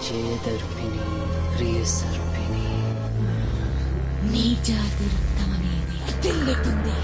చేదర్పిణి ప్రియ సర్పిణి నీ జాతి రక్తం అనేది తెల్లుతుంది.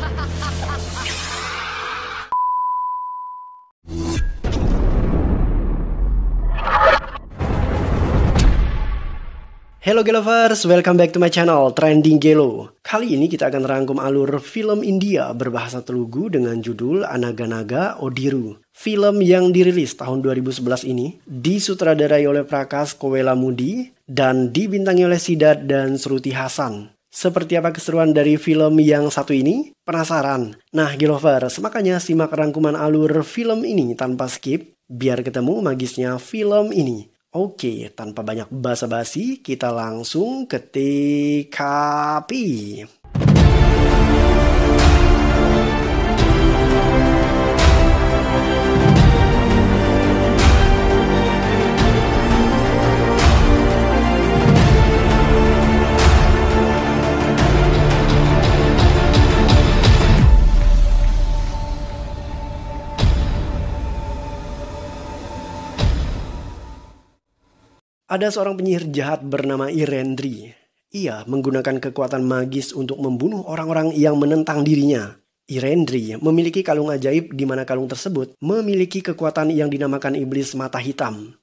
Hello Gelovers, welcome back to my channel Trending Gelo. Kali ini kita akan rangkum alur film India berbahasa Telugu dengan judul Anaganaga Odiru. Film yang dirilis tahun 2011 ini disutradarai oleh Prakash Kowelamudi dan dibintangi oleh Siddharth dan Shruti Hassan. Seperti apa keseruan dari film yang satu ini? Penasaran? Nah Gelovers, makanya simak rangkuman alur film ini tanpa skip biar ketemu magisnya film ini. Oke, tanpa banyak basa-basi, kita langsung ke TKP. Ada seorang penyihir jahat bernama Irendri. Ia menggunakan kekuatan magis untuk membunuh orang-orang yang menentang dirinya. Irendri memiliki kalung ajaib di mana kalung tersebut memiliki kekuatan yang dinamakan iblis mata hitam.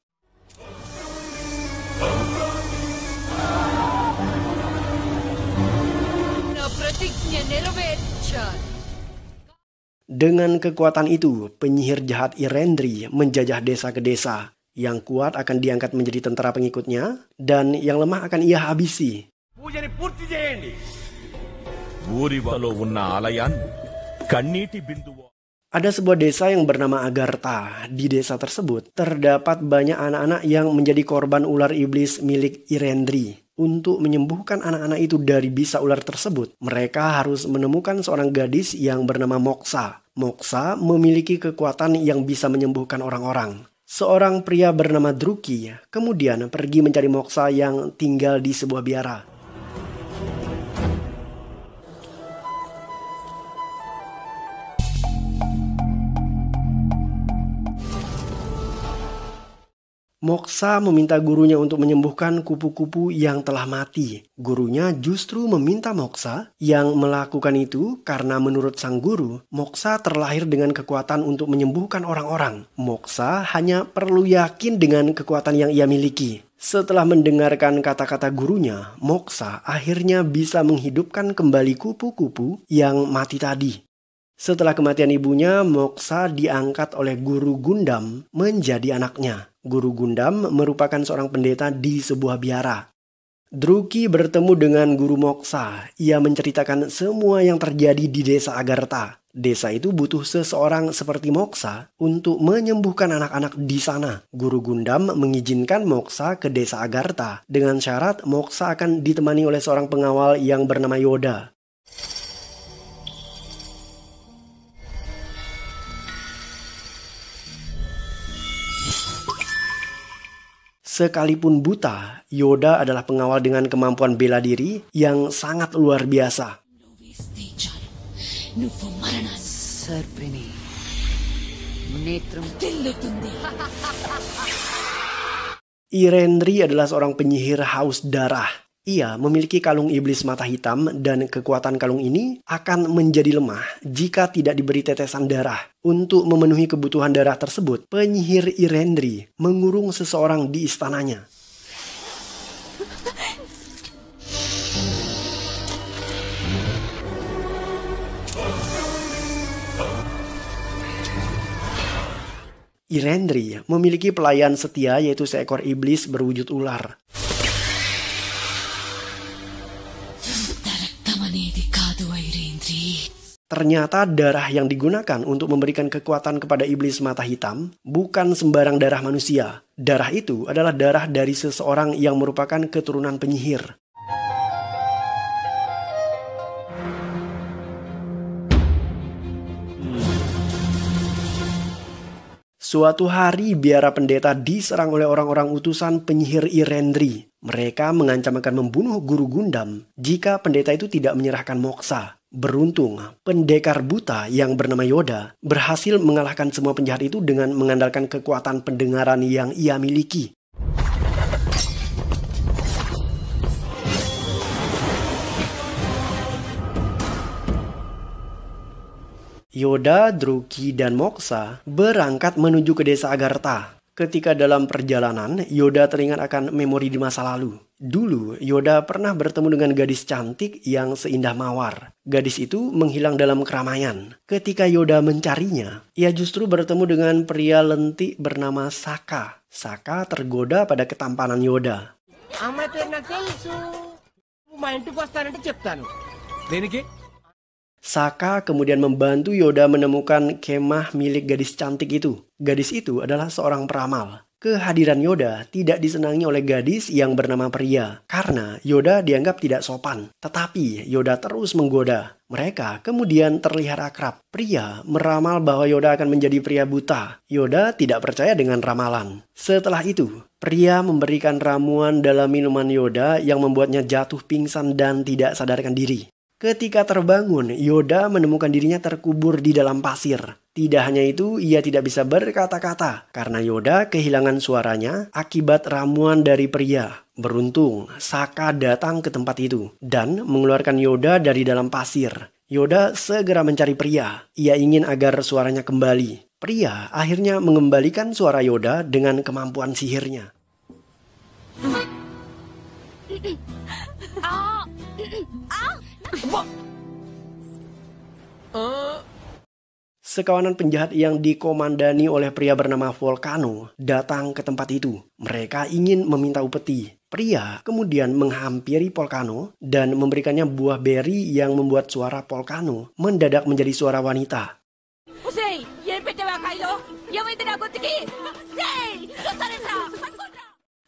Dengan kekuatan itu, penyihir jahat Irendri menjajah desa ke desa. Yang kuat akan diangkat menjadi tentara pengikutnya, dan yang lemah akan ia habisi. Ada sebuah desa yang bernama Agartha. Di desa tersebut terdapat banyak anak-anak yang menjadi korban ular iblis milik Irendri. Untuk menyembuhkan anak-anak itu dari bisa ular tersebut, mereka harus menemukan seorang gadis yang bernama Moksa. Moksa memiliki kekuatan yang bisa menyembuhkan orang-orang. Seorang pria bernama Druki kemudian pergi mencari Moksa yang tinggal di sebuah biara. Moksa meminta gurunya untuk menyembuhkan kupu-kupu yang telah mati. Gurunya justru meminta Moksa yang melakukan itu karena menurut sang guru, Moksa terlahir dengan kekuatan untuk menyembuhkan orang-orang. Moksa hanya perlu yakin dengan kekuatan yang ia miliki. Setelah mendengarkan kata-kata gurunya, Moksa akhirnya bisa menghidupkan kembali kupu-kupu yang mati tadi. Setelah kematian ibunya, Moksa diangkat oleh Guru Gundam menjadi anaknya. Guru Gundam merupakan seorang pendeta di sebuah biara. Druki bertemu dengan Guru Moksa. Ia menceritakan semua yang terjadi di desa Agartha. Desa itu butuh seseorang seperti Moksa untuk menyembuhkan anak-anak di sana. Guru Gundam mengizinkan Moksa ke desa Agartha dengan syarat Moksa akan ditemani oleh seorang pengawal yang bernama Yoda. Sekalipun buta, Yoda adalah pengawal dengan kemampuan bela diri yang sangat luar biasa. సర్పిణి నేత్రం Irendri adalah seorang penyihir haus darah. Ia memiliki kalung iblis mata hitam dan kekuatan kalung ini akan menjadi lemah jika tidak diberi tetesan darah. Untuk memenuhi kebutuhan darah tersebut, penyihir Irendri mengurung seseorang di istananya. Irendri memiliki pelayan setia yaitu seekor iblis berwujud ular. Ternyata darah yang digunakan untuk memberikan kekuatan kepada iblis mata hitam bukan sembarang darah manusia. Darah itu adalah darah dari seseorang yang merupakan keturunan penyihir. Suatu hari biara pendeta diserang oleh orang-orang utusan penyihir Irendri. Mereka mengancam akan membunuh Guru Gundam jika pendeta itu tidak menyerahkan Moksa. Beruntung, pendekar buta yang bernama Yoda berhasil mengalahkan semua penjahat itu dengan mengandalkan kekuatan pendengaran yang ia miliki. Yoda, Druki, dan Moxa berangkat menuju ke desa Agartha. Ketika dalam perjalanan, Yoda teringat akan memori di masa lalu. Dulu, Yoda pernah bertemu dengan gadis cantik yang seindah mawar. Gadis itu menghilang dalam keramaian. Ketika Yoda mencarinya, ia justru bertemu dengan pria lentik bernama Sokka. Sokka tergoda pada ketampanan Yoda. Sokka kemudian membantu Yoda menemukan kemah milik gadis cantik itu. Gadis itu adalah seorang peramal. Kehadiran Yoda tidak disenangi oleh gadis yang bernama Pria karena Yoda dianggap tidak sopan. Tetapi Yoda terus menggoda. Mereka kemudian terlihat akrab. Pria meramal bahwa Yoda akan menjadi pria buta. Yoda tidak percaya dengan ramalan. Setelah itu, Pria memberikan ramuan dalam minuman Yoda yang membuatnya jatuh pingsan dan tidak sadarkan diri. Ketika terbangun, Yoda menemukan dirinya terkubur di dalam pasir. Tidak hanya itu, ia tidak bisa berkata-kata karena Yoda kehilangan suaranya akibat ramuan dari Pria. Beruntung, Sokka datang ke tempat itu dan mengeluarkan Yoda dari dalam pasir. Yoda segera mencari Pria. Ia ingin agar suaranya kembali. Pria akhirnya mengembalikan suara Yoda dengan kemampuan sihirnya. Sekawanan penjahat yang dikomandani oleh pria bernama Volcano datang ke tempat itu. Mereka ingin meminta upeti. Pria kemudian menghampiri Volcano dan memberikannya buah beri yang membuat suara Volcano mendadak menjadi suara wanita.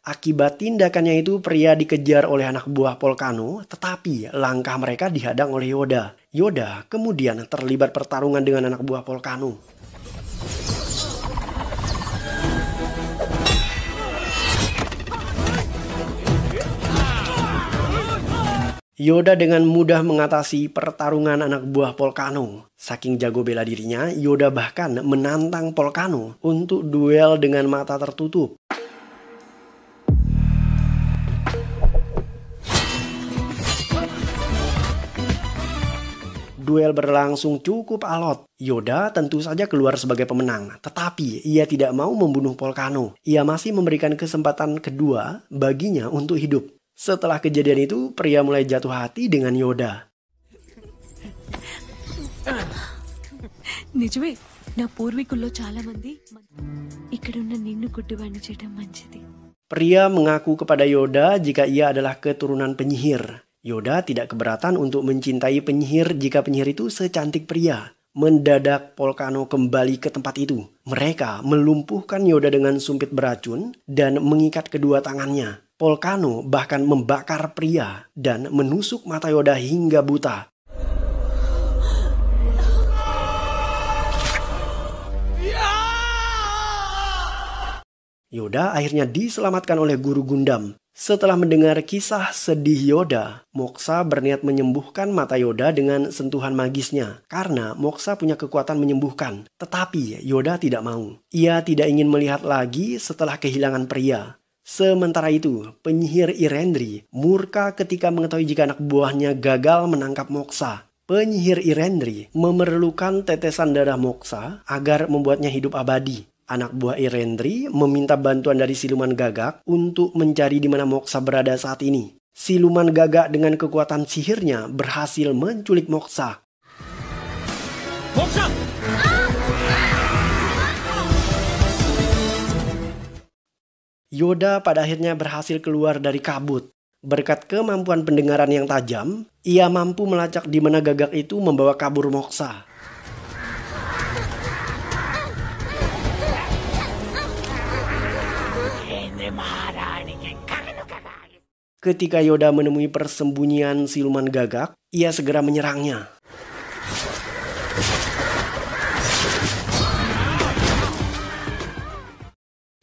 Akibat tindakannya itu, Pria dikejar oleh anak buah Volcano, tetapi langkah mereka dihadang oleh Yoda. Yoda kemudian terlibat pertarungan dengan anak buah Volcano. Yoda dengan mudah mengatasi pertarungan anak buah Volcano. Saking jago bela dirinya, Yoda bahkan menantang Volcano untuk duel dengan mata tertutup. Duel berlangsung cukup alot. Yoda tentu saja keluar sebagai pemenang, tetapi ia tidak mau membunuh Volcano. Ia masih memberikan kesempatan kedua baginya untuk hidup. Setelah kejadian itu, Pria mulai jatuh hati dengan Yoda. నిజమే నా పూర్వీకుల్లో చాలా మంది ఇక్కడున్న నిన్ను గుడ్డివాణ్ణి చేయడం మంచిది. Pria mengaku kepada Yoda jika ia adalah keturunan penyihir. Yoda tidak keberatan untuk mencintai penyihir jika penyihir itu secantik Pria. Mendadak Volcano kembali ke tempat itu. Mereka melumpuhkan Yoda dengan sumpit beracun dan mengikat kedua tangannya. Volcano bahkan membakar Pria dan menusuk mata Yoda hingga buta. Yoda akhirnya diselamatkan oleh guru Gundam. Setelah mendengar kisah sedih Yoda, Moxa berniat menyembuhkan mata Yoda dengan sentuhan magisnya. Karena Moxa punya kekuatan menyembuhkan. Tetapi Yoda tidak mau. Ia tidak ingin melihat lagi setelah kehilangan Pria. Sementara itu, penyihir Irendri murka ketika mengetahui jika anak buahnya gagal menangkap Moxa. Penyihir Irendri memerlukan tetesan darah Moxa agar membuatnya hidup abadi. Anak buah Irendri meminta bantuan dari Siluman Gagak untuk mencari di mana Moxa berada saat ini. Siluman Gagak dengan kekuatan sihirnya berhasil menculik Moxa. Moxa! Yoda pada akhirnya berhasil keluar dari kabut. Berkat kemampuan pendengaran yang tajam, ia mampu melacak di mana Gagak itu membawa kabur Moxa. Ketika Yoda menemui persembunyian Siluman Gagak, ia segera menyerangnya.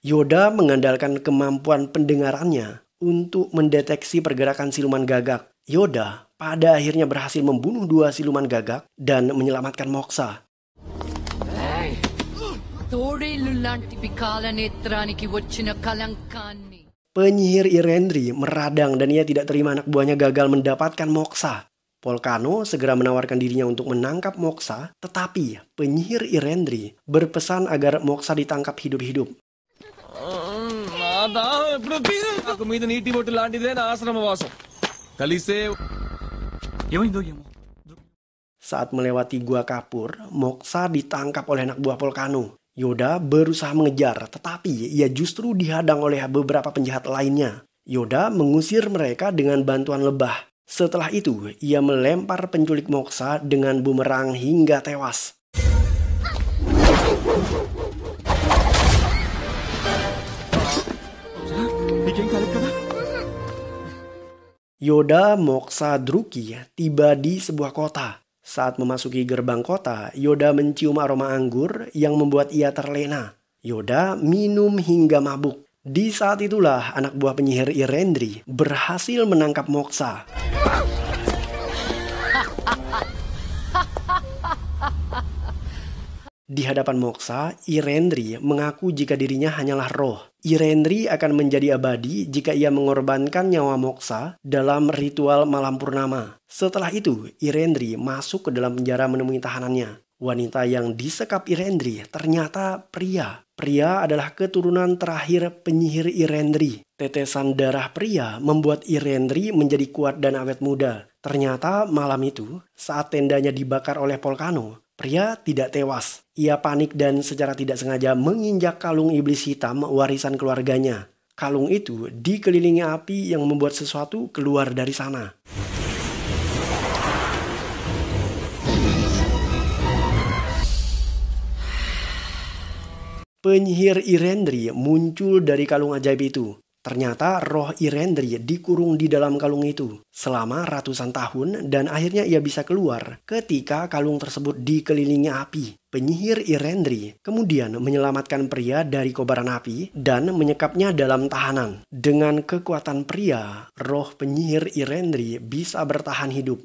Yoda mengandalkan kemampuan pendengarannya untuk mendeteksi pergerakan Siluman Gagak. Yoda pada akhirnya berhasil membunuh 2 Siluman Gagak dan menyelamatkan Moxa. Penyihir Irendri meradang dan ia tidak terima anak buahnya gagal mendapatkan Moxa. Polkano segera menawarkan dirinya untuk menangkap Moxa, tetapi penyihir Irendri berpesan agar Moxa ditangkap hidup-hidup. నాకు మీద నీటి బొట్టు లాంటిదే నా ఆశ్రమవాసం కలిసే ఏమైందో ఏమో. Saat melewati gua kapur, Moxa ditangkap oleh anak buah Polkano. Yoda berusaha mengejar, tetapi ia justru dihadang oleh beberapa penjahat lainnya. Yoda mengusir mereka dengan bantuan lebah. Setelah itu, ia melempar penculik Moxa dengan bumerang hingga tewas. Yoda, Moxa, Druki tiba di sebuah kota. Saat memasuki gerbang kota, Yoda mencium aroma anggur yang membuat ia terlena. Yoda minum hingga mabuk. Di saat itulah anak buah penyihir Irendri berhasil menangkap Moxa. Di hadapan Moxa, Irendri mengaku jika dirinya hanyalah roh. Irendri akan menjadi abadi jika ia mengorbankan nyawa Moxa dalam ritual malam purnama. Setelah itu, Irendri masuk ke dalam penjara menemui tahanannya. Wanita yang disekap Irendri ternyata pria. Pria adalah keturunan terakhir penyihir Irendri. Tetesan darah pria membuat Irendri menjadi kuat dan awet muda. Ternyata malam itu, saat tendanya dibakar oleh Polkano, pria tidak tewas. Ia panik dan secara tidak sengaja menginjak kalung iblis hitam warisan keluarganya. Kalung itu dikelilingi api yang membuat sesuatu keluar dari sana. Penyihir Irendri muncul dari kalung ajaib itu. Ternyata roh Irendri dikurung di dalam kalung itu selama ratusan tahun dan akhirnya ia bisa keluar ketika kalung tersebut dikelilingi api. Penyihir Irendri kemudian menyelamatkan pria dari kobaran api dan menyekapnya dalam tahanan. Dengan kekuatan pria, roh penyihir Irendri bisa bertahan hidup.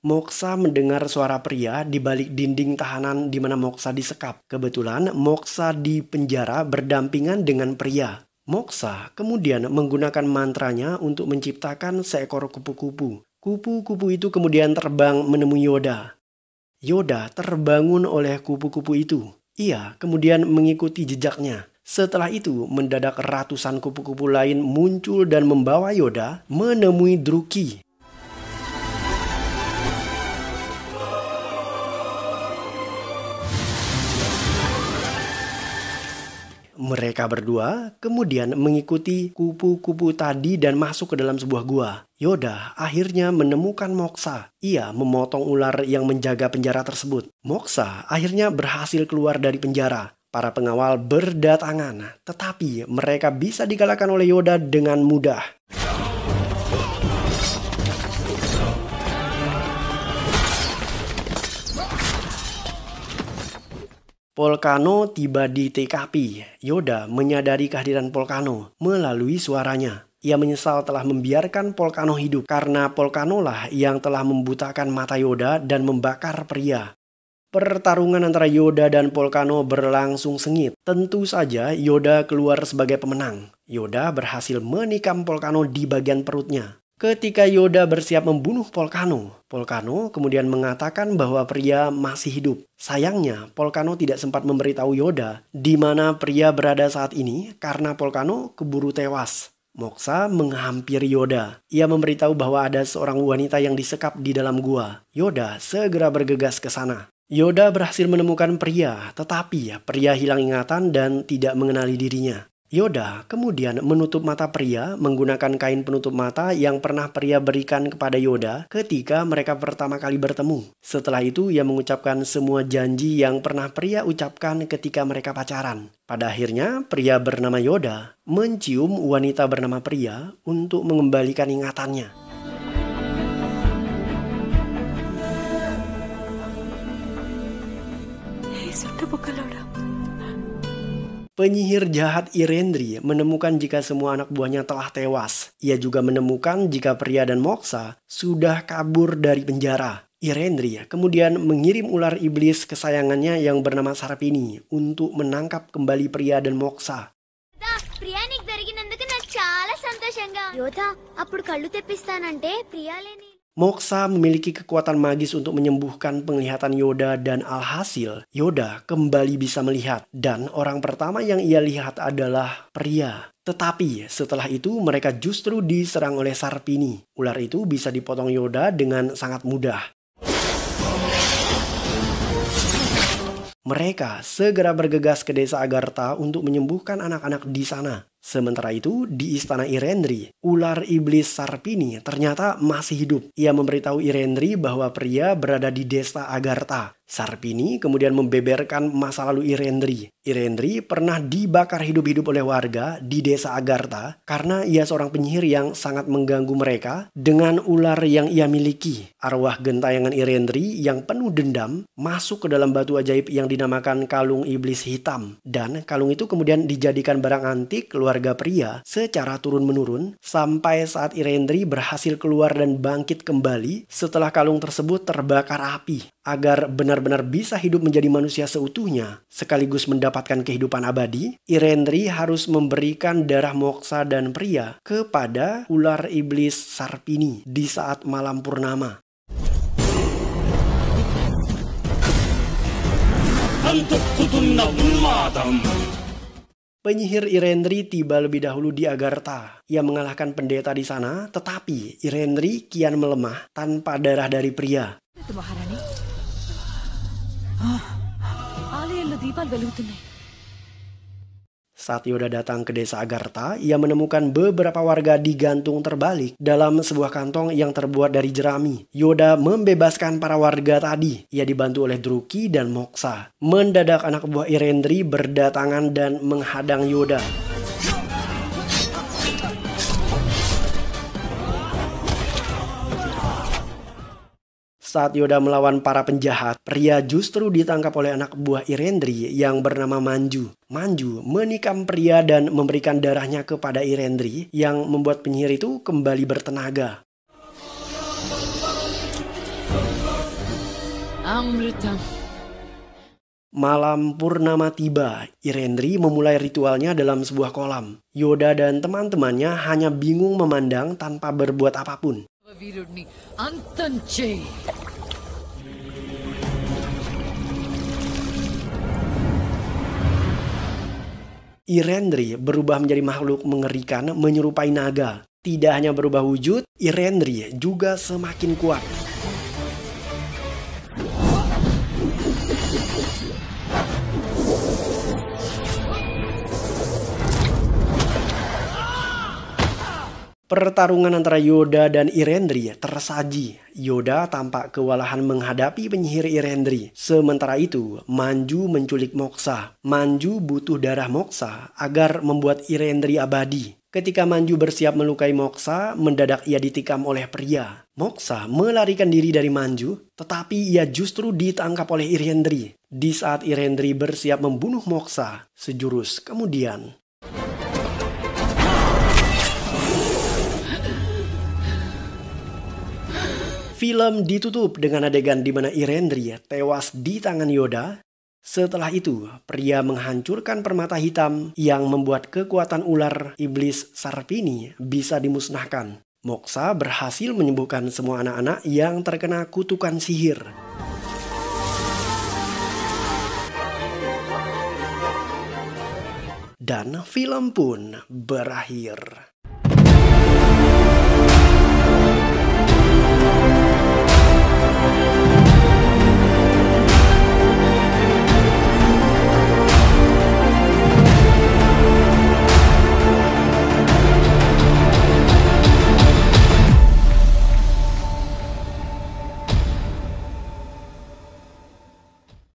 Moxa mendengar suara pria di balik dinding tahanan di mana Moxa disekap. Kebetulan Moxa di penjara berdampingan dengan pria. Moxa kemudian menggunakan mantranya untuk menciptakan seekor kupu-kupu. Kupu-kupu itu kemudian terbang menemui Yoda. Yoda terbangun oleh kupu-kupu itu. Ia kemudian mengikuti jejaknya. Setelah itu, mendadak ratusan kupu-kupu lain muncul dan membawa Yoda menemui Druki. Mereka berdua kemudian mengikuti kupu-kupu tadi dan masuk ke dalam sebuah gua. Yoda akhirnya menemukan Moxa. Ia memotong ular yang menjaga penjara tersebut. Moxa akhirnya berhasil keluar dari penjara. Para pengawal berdatangan, tetapi mereka bisa dikalahkan oleh Yoda dengan mudah. Polkano tiba di TKP. Yoda menyadari kehadiran Polkano melalui suaranya. Ia menyesal telah membiarkan Polkano hidup karena Polkano lah yang telah membutakan mata Yoda dan membakar pria. Pertarungan antara Yoda dan Polkano berlangsung sengit. Tentu saja Yoda keluar sebagai pemenang. Yoda berhasil menikam Polkano di bagian perutnya. Ketika Yoda bersiap membunuh Polkano, Polkano kemudian mengatakan bahwa pria masih hidup. Sayangnya, Polkano tidak sempat memberitahu Yoda di mana pria berada saat ini karena Polkano keburu tewas. Moxa menghampiri Yoda. Ia memberitahu bahwa ada seorang wanita yang disekap di dalam gua. Yoda segera bergegas ke sana. Yoda berhasil menemukan pria, tetapi pria hilang ingatan dan tidak mengenali dirinya. Yoda kemudian menutup mata pria menggunakan kain penutup mata yang pernah pria berikan kepada Yoda ketika mereka pertama kali bertemu. Setelah itu ia mengucapkan semua janji yang pernah pria ucapkan ketika mereka pacaran. Pada akhirnya pria bernama Yoda mencium wanita bernama pria untuk mengembalikan ingatannya. Penyihir jahat Irendri menemukan jika semua anak buahnya telah tewas. Ia juga menemukan jika pria dan Moxa sudah kabur dari penjara. Irendri kemudian mengirim ular iblis kesayangannya yang bernama Sarpini untuk menangkap kembali pria dan Moxa. Priya నీకు దొరికినందుకు నాకు చాలా సంతోషంగా యోధ అప్పుడు కళ్ళు తెప్పిస్తానంటే ప్రియా లేని Moxa memiliki kekuatan magis untuk menyembuhkan penglihatan Yoda dan alhasil Yoda kembali bisa melihat dan orang pertama yang ia lihat adalah pria. Tetapi setelah itu mereka justru diserang oleh Sarpini. Ular itu bisa dipotong Yoda dengan sangat mudah. Mereka segera bergegas ke desa Agartha untuk menyembuhkan anak-anak di sana. Sementara itu, di istana Irendri, ular iblis Sarpini ternyata masih hidup. Ia memberitahu Irendri bahwa pria berada di desa Agartha. Sarpini kemudian membeberkan masa lalu Irendri. Irendri pernah dibakar hidup-hidup oleh warga di desa Agartha karena ia seorang penyihir yang sangat mengganggu mereka dengan ular yang ia miliki. Arwah gentayangan Irendri yang penuh dendam masuk ke dalam batu ajaib yang dinamakan kalung iblis hitam. Dan kalung itu kemudian dijadikan barang antik keluarga pria secara turun-menurun sampai saat Irendri berhasil keluar dan bangkit kembali setelah kalung tersebut terbakar api. Agar benar-benar bisa hidup menjadi manusia seutuhnya sekaligus mendapatkan kehidupan abadi, Irendri harus memberikan darah Moxa dan pria kepada ular iblis Sarpini di saat malam purnama. Penyihir Irendri tiba lebih dahulu di Agartha. Ia mengalahkan pendeta di sana, tetapi Irendri kian melemah tanpa darah dari pria. itu Maharani. ఆలయంలో దీపాలు వెలుగుతున్నాయి. Saat Yoda datang ke desa Agartha, ia menemukan beberapa warga digantung terbalik dalam sebuah kantong yang terbuat dari jerami. Yoda membebaskan para warga tadi. Ia dibantu oleh Druki dan Moxa. Mendadak anak buah Irendri berdatangan dan menghadang Yoda. Saat Yoda melawan para penjahat, pria justru ditangkap oleh anak buah Irendri yang bernama Manju. Manju menikam pria dan memberikan darahnya kepada Irendri yang membuat penyihir itu kembali bertenaga. Amritam. Malam purnama tiba, Irendri memulai ritualnya dalam sebuah kolam. Yoda dan teman-temannya hanya bingung memandang tanpa berbuat apapun. వీరుడిని అంతం చేయి. Irendri berubah menjadi makhluk mengerikan menyerupai naga. Tidak hanya berubah wujud, Irendri juga semakin kuat. Pertarungan antara Yoda dan Irendri tersaji. Yoda tampak kewalahan menghadapi penyihir Irendri. Sementara itu, Manju menculik Moxa. Manju butuh darah Moxa agar membuat Irendri abadi. Ketika Manju bersiap melukai Moxa, mendadak ia ditikam oleh pria. Moxa melarikan diri dari Manju, tetapi ia justru ditangkap oleh Irendri. Di saat Irendri bersiap membunuh Moxa, sejurus kemudian film ditutup dengan adegan di mana Irendri tewas di tangan Yoda. Setelah itu, pria menghancurkan permata hitam yang membuat kekuatan ular iblis Sarpini bisa dimusnahkan. Moxa berhasil menyembuhkan semua anak-anak yang terkena kutukan sihir. Dan film pun berakhir.